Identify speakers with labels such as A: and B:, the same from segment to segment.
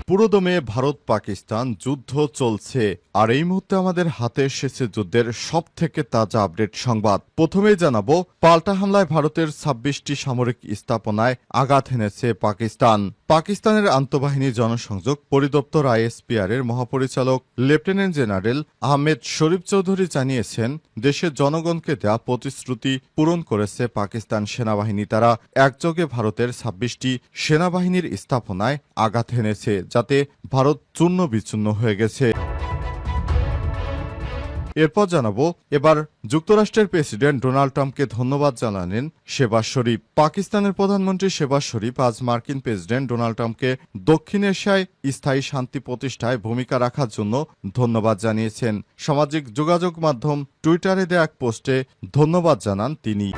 A: পুরোদমে ভারত পাকিস্তান যুদ্ধ চলছে, আর এই মুহূর্তে আমাদের হাতে এসেছে যুদ্ধের সবথেকে তাজা আপডেট সংবাদ। প্রথমেই জানাবো, পাল্টা হামলায় ভারতের ২৬টি সামরিক স্থাপনায় আঘাত হেনেছে পাকিস্তান। পাকিস্তানের আন্তঃবাহিনী জনসংযোগ পরিদপ্তর ISPR এর মহাপরিচালক লেফটেন্যান্ট জেনারেল আহমেদ শরীফ চৌধুরী জানিয়েছেন, দেশের জনগণকে দেয়া প্রতিশ্রুতি পূরণ করেছে পাকিস্তান সেনাবাহিনী। তারা একযোগে ভারতের ২৬টি সেনাবাহিনীর স্থাপনায় আঘাত হেনেছে, যাতে ভারত চূর্ণ বিচূর্ণ হয়ে গেছে। এরপর জানাবো, এবার যুক্তরাষ্ট্রের প্রেসিডেন্ট ডোনাল্ড ট্রাম্পকে ধন্যবাদ জানালেন শেহবাজ শরীফ। পাকিস্তানের প্রধানমন্ত্রী শেহবাজ শরীফ আজ মার্কিন প্রেসিডেন্ট ডোনাল্ড ট্রাম্পকে দক্ষিণ এশিয়ায় স্থায়ী শান্তি প্রতিষ্ঠায় ভূমিকা রাখার জন্য ধন্যবাদ জানিয়েছেন। সামাজিক যোগাযোগ মাধ্যম টুইটারে দেয়া এক পোস্টে ধন্যবাদ জানান তিনি।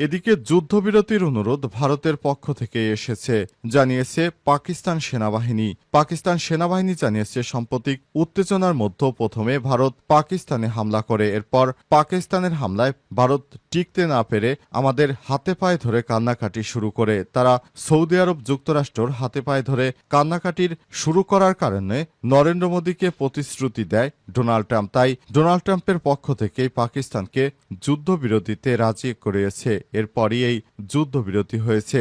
A: এদিকে যুদ্ধবিরতির অনুরোধ ভারতের পক্ষ থেকে এসেছে, জানিয়েছে পাকিস্তান সেনাবাহিনী। পাকিস্তান সেনাবাহিনী জানিয়েছে, সাম্প্রতিক উত্তেজনার মধ্যে প্রথমে ভারত পাকিস্তানে হামলা করে, এরপর পাকিস্তানের হামলায় ভারত টিকতে না পেরে আমাদের হাতে পায়ে ধরে কান্নাকাটি শুরু করে। তারা সৌদি আরব যুক্তরাষ্ট্রর হাতে পায়ে ধরে কান্নাকাটির শুরু করার কারণে নরেন্দ্র মোদীকে প্রতিশ্রুতি দেয় ডোনাল্ড ট্রাম্প। তাই ডোনাল্ড ট্রাম্পের পক্ষ থেকেই পাকিস্তানকে যুদ্ধবিরতিতে রাজি করিয়েছে। এরপরই এই যুদ্ধবিরতি হয়েছে।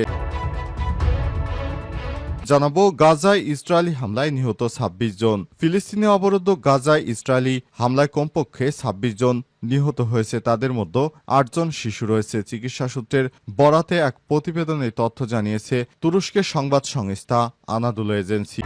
A: জানাবো, গাজায় ইসরায়েলি হামলায় নিহত ২৬ জন। ফিলিস্তিনি অবরুদ্ধ গাজায় ইসরায়েলি হামলায় কমপক্ষে ২৬ জন নিহত হয়েছে, তাদের মধ্যে ৮ জন শিশু রয়েছে। চিকিৎসা সূত্রের বরাতে এক প্রতিবেদনে তথ্য জানিয়েছে তুরস্কের সংবাদ সংস্থা আনাদুলু এজেন্সি।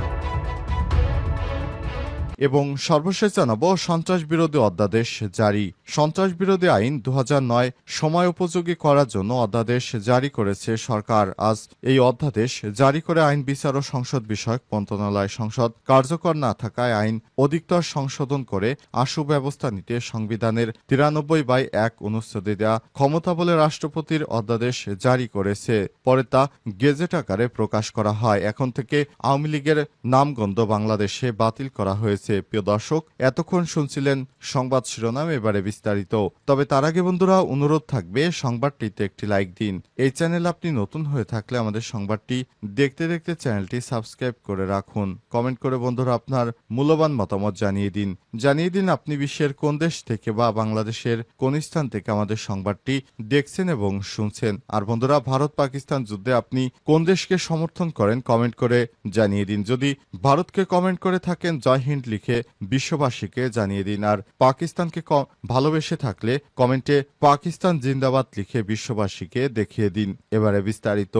A: এবং সর্বশেষ জানাবো, সন্ত্রাস বিরোধী অধ্যাদেশ জারি। সন্ত্রাস বিরোধী আইন ২০০৯ সময় উপযোগী করার জন্য অধ্যাদেশ জারি করেছে সরকার। আজ এই অধ্যাদেশ জারি করে আইন বিচার ও সংসদ বিষয়ক মন্ত্রণালয় সংসদ কার্যকর না থাকায় আইন অধিকতর সংশোধন করে আশু ব্যবস্থা নিতে সংবিধানের ৯৩/১ অনুচ্ছেদে দেয়া ক্ষমতা বলে রাষ্ট্রপতির অধ্যাদেশ জারি করেছে। পরে তা গেজেট আকারে প্রকাশ করা হয়। এখন থেকে আওয়ামী লীগের নামগন্ধ বাংলাদেশে বাতিল করা হয়েছে। প্রিয় দর্শক, এতক্ষণ শুনছিলেন সংবাদ শিরোনাম, এবারে বিস্তারিত। তবে তার আগে বন্ধুরা, অনুরোধ থাকবে সংবাদটিতে একটি লাইক দিন। এই চ্যানেল আপনি নতুন হয়ে থাকলে আমাদের সংবাদটি দেখতে দেখতে চ্যানেলটি সাবস্ক্রাইব করে রাখুন। কমেন্ট করে বন্ধুরা আপনার মূল্যবান মতামত জানিয়ে দিন আপনি বিশ্বের কোন দেশ থেকে বা বাংলাদেশের কোন স্থান থেকে আমাদের সংবাদটি দেখছেন এবং শুনছেন। আর বন্ধুরা, ভারত পাকিস্তান যুদ্ধে আপনি কোন দেশকে সমর্থন করেন কমেন্ট করে জানিয়ে দিন। যদি ভারতকে কমেন্ট করে থাকেন, জয় হিন্দ লিখে বিশ্ববাসীকে জানিয়ে দিন। আর পাকিস্তানকে ভালোবেসে থাকলে কমেন্টে পাকিস্তান জিন্দাবাদ লিখে বিশ্ববাসীকে দেখিয়ে দিন। এবারে বিস্তারিত।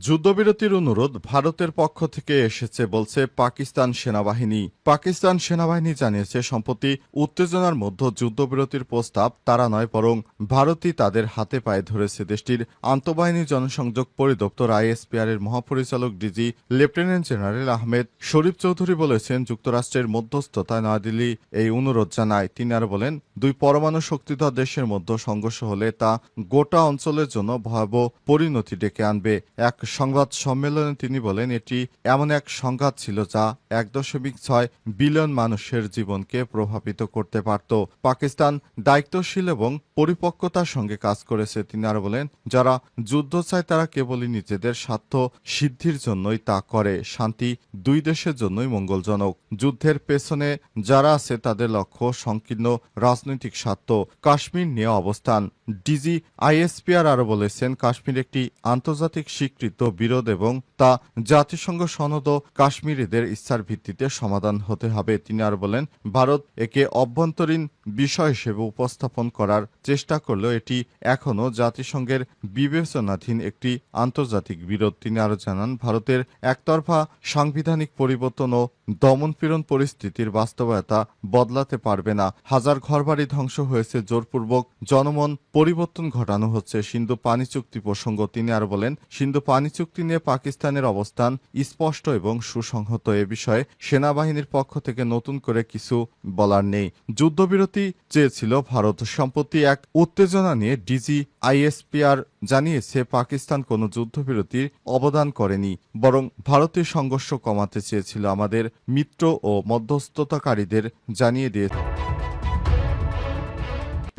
A: যুদ্ধবিরতির অনুরোধ ভারতের পক্ষ থেকে এসেছে বলছে পাকিস্তান সেনাবাহিনী। পাকিস্তান সেনাবাহিনী জানিয়েছে, সম্প্রতি উত্তেজনার মধ্যে যুদ্ধবিরতির প্রস্তাব তারা নয়, বরং ভারতই তাদের হাতে পায়ে ধরেছে। দেশটির আন্তঃবাহিনী জনসংযোগ পরিদপ্তর ISPR এর মহাপরিচালক ডিজি লেফটেন্যান্ট জেনারেল আহমেদ শরীফ চৌধুরী বলেছেন, যুক্তরাষ্ট্রের মধ্যস্থতায় নয়াদিল্লি এই অনুরোধ জানায়। তিনি আরো বলেন, দুই পরমাণু শক্তিধর দেশের মধ্যে সংঘর্ষ হলে তা গোটা অঞ্চলের জন্য ভয়াবহ পরিণতি ডেকে আনবে। এক সংবাদ সম্মেলনে তিনি বলেন, এটি এমন এক সংঘাত ছিল যা ১.৬ বিলিয়ন মানুষের জীবনকে প্রভাবিত করতে পারত। পাকিস্তান দায়িত্বশীল এবং পরিপক্কতার সঙ্গে কাজ করেছে। তিনি আরো বলেন, যারা যুদ্ধ চায় তারা কেবলই নিজেদের স্বার্থ সিদ্ধির জন্যই তা করে। শান্তি দুই দেশের জন্যই মঙ্গলজনক। যুদ্ধের পেছনে যারা আছে তাদের লক্ষ্য সংকীর্ণ রাজনৈতিক স্বার্থ। কাশ্মীর নিয়ে অবস্থান। ডিজি ISPR আরো বলেছেন, কাশ্মীর একটি আন্তর্জাতিক স্বীকৃত বিরোধ এবং তা জাতিসংঘ সনদ ও কাশ্মীরিদের ইচ্ছার ভিত্তিতে সমাধান হতে হবে। তিনি আর বলেন, ভারত একে অভ্যন্তরীণ বিষয় হিসেবে উপস্থাপন করার চেষ্টা করলেও এটি এখনও জাতিসংঘের বিবেচনাধীন একটি আন্তর্জাতিক বিরোধ। তিনি আরো জানান, ভারতের একতরফা সাংবিধানিক পরিবর্তন ও দমনপীড়ন পরিস্থিতির বাস্তবতা বদলাতে পারবে না। হাজার ঘরবাড়ি ধ্বংস হয়েছে, জোরপূর্বক জনমন পরিবর্তন ঘটানো হচ্ছে। সিন্ধু পানি চুক্তি প্রসঙ্গ। তিনি আর বলেন, সিন্ধু পানি চুক্তি নিয়ে পাকিস্তানের অবস্থান স্পষ্ট এবং সুসংহত। এ বিষয়ে সেনাবাহিনীর পক্ষ থেকে নতুন করে কিছু বলার নেই। যুদ্ধবিরতি চেয়েছিল ভারত। সম্প্রতি এক উত্তেজনা নিয়ে ডিজি ISPR জানিয়েছে, পাকিস্তান কোনো যুদ্ধবিরতির অবদান করেনি, বরং ভারতীয় সংঘর্ষ কমাতে চেয়েছিল। আমাদের মিত্র ও মধ্যস্থতাকারীদের জানিয়ে দিয়েছে।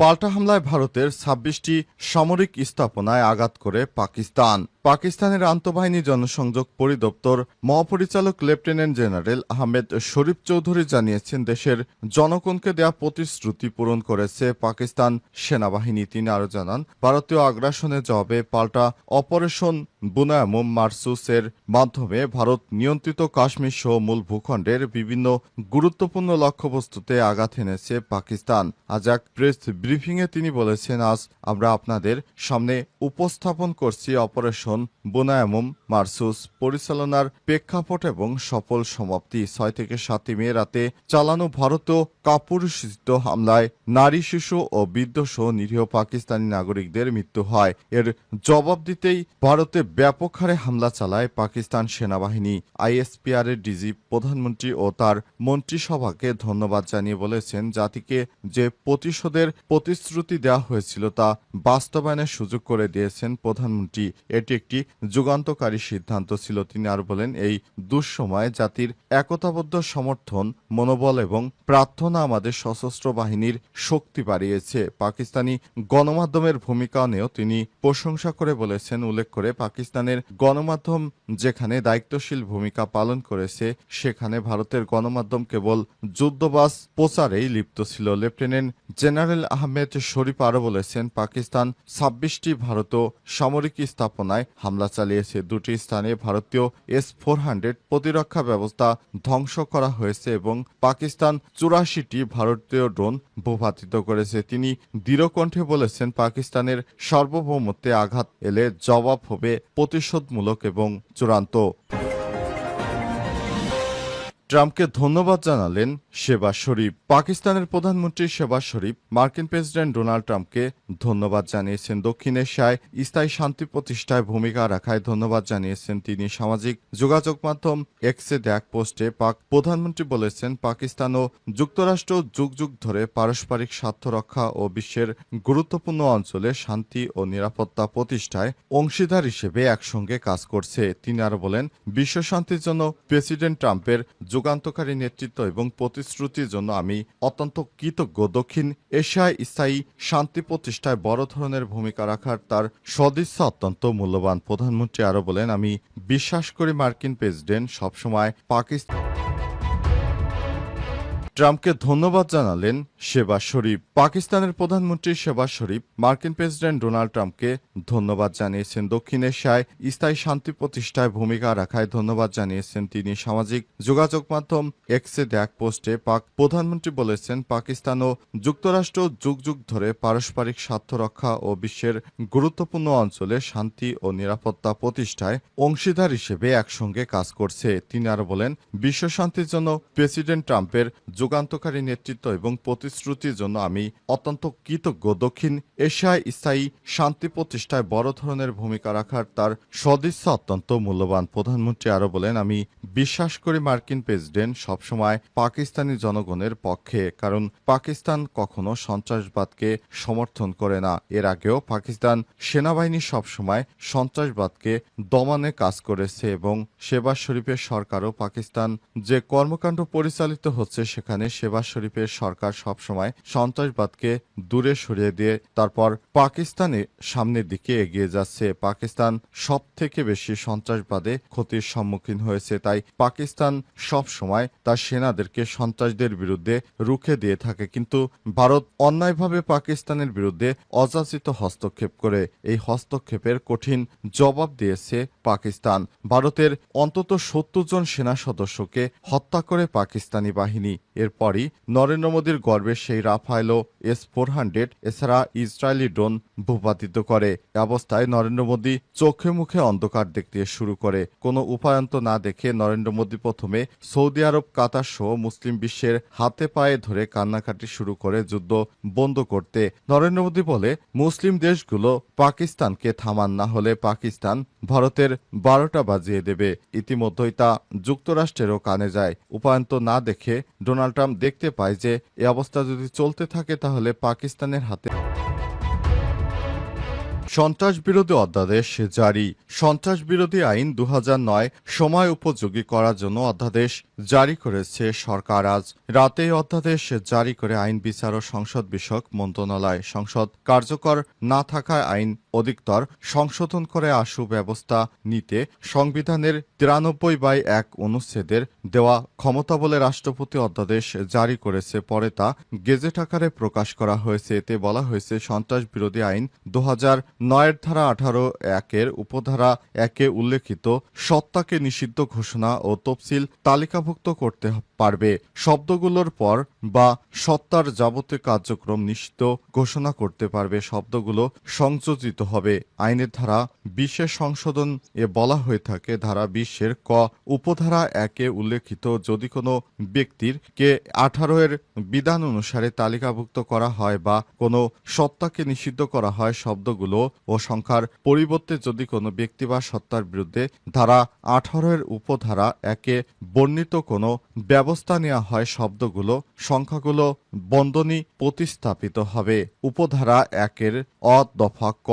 A: পাল্টা হামলায় ভারতের ২৬টি সামরিক স্থাপনায় আঘাত করে পাকিস্তান। পাকিস্তানের আন্তঃবাহিনী জনসংযোগ পরিদপ্তর মহাপরিচালক লেফটেন্যান্ট জেনারেল আহমেদ শরীফ চৌধুরী জানিয়েছেন, দেশের জনগণকে দেয়া প্রতিশ্রুতি পূরণ করেছে পাকিস্তান সেনাবাহিনী। তিনি আরও জানান, ভারতীয় আগ্রাসনের জবাবে পাল্টা অপারেশন বুনায়ামুম মারসুসের মাধ্যমে ভারত নিয়ন্ত্রিত কাশ্মীর সহ মূল ভূখণ্ডের বিভিন্ন গুরুত্বপূর্ণ লক্ষ্যবস্তুতে আঘাত এনেছে পাকিস্তান। আজ এক প্রেস ব্রিফিংয়ে তিনি বলেছেন, আজ আমরা আপনাদের সামনে উপস্থাপন করছি অপারেশন বুনায়ামুম মারসুস পরিচালনার প্রেক্ষাপট এবং সফল সমাপ্তি। 6 থেকে 7 মে রাতে চালানো ভারতীয় কাপুরুষিত হামলায় নারী, শিশু ও বৃদ্ধ সহ নিরীহ পাকিস্তানি নাগরিকদের মৃত্যু হয়। এর জবাব দিতেই ভারতে ব্যাপক হারে হামলা চালায় পাকিস্তান সেনাবাহিনী। আইএসপিআর এর ডিজি প্রধানমন্ত্রী ও তার মন্ত্রিসভাকে ধন্যবাদ জানিয়ে বলেছেন, জাতিকে যে প্রতিশোধের প্রতিশ্রুতি দেওয়া হয়েছিল তা বাস্তবায়নের সুযোগ করে দিয়েছেন প্রধানমন্ত্রী। এটি একটি যুগান্তকারী সিদ্ধান্ত ছিল। তিনি আর বলেন, এই দুঃসময়ে জাতির একতাবদ্ধ সমর্থন, মনোবল এবং প্রার্থনা আমাদের সশস্ত্র বাহিনীর শক্তি বাড়িয়েছে। পাকিস্তানি গণমাধ্যমের ভূমিকা নিয়েও তিনি প্রশংসা করে বলেছেন, উল্লেখ করে পাকিস্তানের গণমাধ্যম যেখানে দায়িত্বশীল ভূমিকা পালন করেছে, সেখানে ভারতের গণমাধ্যম কেবল যুদ্ধবাজ প্রচারেই লিপ্ত ছিল। লেফটেন্যান্ট জেনারেল আহমেদ শরীফ আরও বলেছেন, পাকিস্তান 26টি ভারতীয় সামরিক স্থাপনায় হামলা চালিয়েছে। 2টি স্থানে ভারতীয় S-400 প্রতিরক্ষা ব্যবস্থা ধ্বংস করা হয়েছে এবং পাকিস্তান 84টি ভারতীয় ড্রোন ভূপাতিত করেছে। তিনি দৃঢ়কণ্ঠে বলেছেন, পাকিস্তানের সার্বভৌমত্বে আঘাত এলে জবাব হবে প্রতিশোধমূলক এবং চূড়ান্ত। ট্রাম্পকে ধন্যবাদ জানালেন শেহবাজ শরীফ। পাকিস্তানের প্রধানমন্ত্রী শেহবাজ শরীফ মার্কিন প্রেসিডেন্ট ডোনাল্ড ট্রাম্পকে ধন্যবাদ জানিয়েছেন। দক্ষিণ এশিয়ায় স্থায়ী শান্তি প্রতিষ্ঠায় ভূমিকা রাখায় ধন্যবাদ জানিয়েছেন তিনি। সামাজিক যোগাযোগ মাধ্যম এক্সে এক পোস্টে পাক প্রধানমন্ত্রী বলেছেন, পাকিস্তান ও যুক্তরাষ্ট্র যুগ যুগ ধরে পারস্পরিক স্বার্থ রক্ষা ও বিশ্বের গুরুত্বপূর্ণ অঞ্চলে শান্তি ও নিরাপত্তা প্রতিষ্ঠায় অংশীদার হিসেবে একসঙ্গে কাজ করছে। তিনি আরও বলেন, বিশ্ব শান্তির জন্য প্রেসিডেন্ট ট্রাম্পের যুগান্তকারী নেতৃত্ব এবং প্রতিশ্রুতির জন্য আমি অত্যন্ত কৃতজ্ঞ। দক্ষিণ এশিয়ায় স্থায়ী শান্তি প্রতিষ্ঠায় বড় ধরনের ভূমিকা রাখার তার সদিচ্ছা অত্যন্ত মূল্যবান। প্রধানমন্ত্রী আরও বলেন, আমি বিশ্বাস করি মার্কিন প্রেসিডেন্ট সবসময় পাকিস্তান। ট্রাম্পকে ধন্যবাদ জানালেন শেহবাজ শরীফ। পাকিস্তানের প্রধানমন্ত্রী শেহবাজ শরীফ মার্কিন প্রেসিডেন্ট ডোনাল্ড ট্রাম্পকে ধন্যবাদ জানিয়েছেন। দক্ষিণ এশিয়ায় স্থায়ী শান্তি প্রতিষ্ঠায় ভূমিকা রাখায় ধন্যবাদ জানিয়েছেন তিনি। সামাজিক যোগাযোগ মাধ্যম এক্সে এক পোস্টে পাক প্রধানমন্ত্রী বলেছেন, পাকিস্তান ও যুক্তরাষ্ট্র যুগ যুগ ধরে পারস্পরিক স্বার্থ রক্ষা ও বিশ্বের গুরুত্বপূর্ণ অঞ্চলে শান্তি ও নিরাপত্তা প্রতিষ্ঠায় অংশীদার হিসেবে একসঙ্গে কাজ করছে। তিনি আরও বলেন, বিশ্ব শান্তির জন্য প্রেসিডেন্ট ট্রাম্পের যুগান্তকারী নেতৃত্ব এবং প্রতিশ্রুতির জন্য আমি অত্যন্ত কৃতজ্ঞ। দক্ষিণ এশিয়ায় স্থায়ী শান্তি প্রতিষ্ঠায় বড় ধরনের ভূমিকা রাখার তার সদিচ্ছা অত্যন্ত মূল্যবান। প্রধানমন্ত্রী আরও বলেন, আমি বিশ্বাস করি মার্কিন প্রেসিডেন্ট সবসময় পাকিস্তানি জনগণের পক্ষে, কারণ পাকিস্তান কখনো সন্ত্রাসবাদকে সমর্থন করে না। এর আগেও পাকিস্তান সেনাবাহিনী সবসময় সন্ত্রাসবাদকে দমনে কাজ করেছে এবং শেহবাজ শরীফের সরকারও পাকিস্তান যে কর্মকাণ্ড পরিচালিত হচ্ছে সেখানে শেহবাজ শরীফের সরকার সবসময় সন্ত্রাসবাদকে দূরে সরিয়ে দিয়ে তারপর পাকিস্তানের সামনের দিকে এগিয়ে যাচ্ছে। পাকিস্তান সব থেকে বেশি সন্ত্রাসবাদে ক্ষতির সম্মুখীন হয়েছে, তাই পাকিস্তান সব সময় তার সেনাদেরকে সন্ত্রাসদের বিরুদ্ধে রুখে দিয়ে থাকে। কিন্তু ভারত অন্যায়ভাবে পাকিস্তানের বিরুদ্ধে অযাচিত হস্তক্ষেপ করে এই হস্তক্ষেপের কঠিন জবাব দিয়েছে পাকিস্তান। ভারতের অন্তত 70 জন সেনা সদস্যকে হত্যা করে পাকিস্তানি বাহিনী। এরপরই নরেন্দ্র মোদীর গর্বের সেই রাফায়েল S-400 এছাড়া ইসরায়েলি ড্রোন ভূপাতিত করে। এ অবস্থায় নরেন্দ্র মোদী চোখে মুখে অন্ধকার দেখতে শুরু করে। কোনো উপায়ন্ত না দেখে নরেন্দ্র মোদী প্রথমে সৌদি আরব, কাতার সহ মুসলিম বিশ্বের হাতে পায়ে ধরে কান্নাকাটি শুরু করে যুদ্ধ বন্ধ করতে। নরেন্দ্র মোদী বলে, মুসলিম দেশগুলো পাকিস্তানকে থামান, না হলে পাকিস্তান ভারতের 12টা বাজিয়ে দেবে। ইতিমধ্যেই তা যুক্তরাষ্ট্রেরও কানে যায়। উপায়ন্ত না দেখে ডোনাল্ড ট্রাম্প দেখতে পায় যে এ অবস্থা যদি চলতে থাকে তাহলে পাকিস্তানের হাতে সন্ত্রাস বিরোধী অধ্যাদেশ জারি। সন্ত্রাস বিরোধী আইন 2009 সময় উপযোগী করার জন্য অধ্যাদেশ জারি করেছে সরকার। আজ রাতে এই অধ্যাদেশ জারি করে আইন বিচার ও সংসদ বিষয়ক মন্ত্রণালয়। সংসদ কার্যকর না থাকায় আইন অধিকতর সংশোধন করে আশু ব্যবস্থা নিতে সংবিধানের 93/1 অনুচ্ছেদের দেওয়া ক্ষমতা বলে রাষ্ট্রপতি অধ্যাদেশ জারি করেছে। পরে তা গেজেট আকারে প্রকাশ করা হয়েছে। এতে বলা হয়েছে, সন্ত্রাস বিরোধী আইন 2009 ধারা 18(1) উপধারা 1-এ উল্লেখিত সত্তাকে নিষিদ্ধ ঘোষণা ও তফসিল তালিকাভুক্ত করতে পারবে। শব্দগুলোর পর বা সত্তার যাবতীয় কার্যক্রম নিষিদ্ধ ঘোষণা করতে পারবে শব্দগুলো সংযোজিত হবে। আইনের ধারা 20 সংশোধন বলা হয়ে থাকে, ধারা 20 ক উপধারা 1-এ উল্লেখিত যদি কোনো ব্যক্তির কে 18 বিধান অনুসারে তালিকাভুক্ত করা হয় বা কোনো সত্তাকে নিষিদ্ধ করা হয় শব্দগুলো ও সংখ্যার পরিবর্তে যদি কোনো ব্যক্তি বা সত্তার বিরুদ্ধে ধারা 18 উপধারা 1-এ বর্ণিত কোনো ব্যবস্থা নেওয়া হয় শব্দগুলো সংখ্যাগুলো বন্ধনী প্রতিস্থাপিত হবে। উপধারা 1-এর অ দফা ক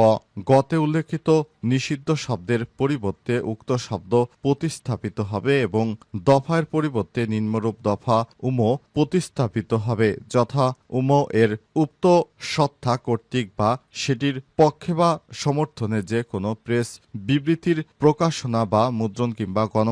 A: গতে উল্লেখিত নিষিদ্ধ শব্দের পরিবর্তে উক্ত শব্দ প্রতিস্থাপিত হবে এবং দফার পরিবর্তে নিম্নরূপ দফা উম প্রতিস্থাপিত হবে, যথা উম এর উক্ত সত্তা কর্তৃক বা সেটির পক্ষে বা সমর্থনে যে কোনো প্রেস বিবৃতির প্রকাশনা বা মুদ্রণ কিংবা গণ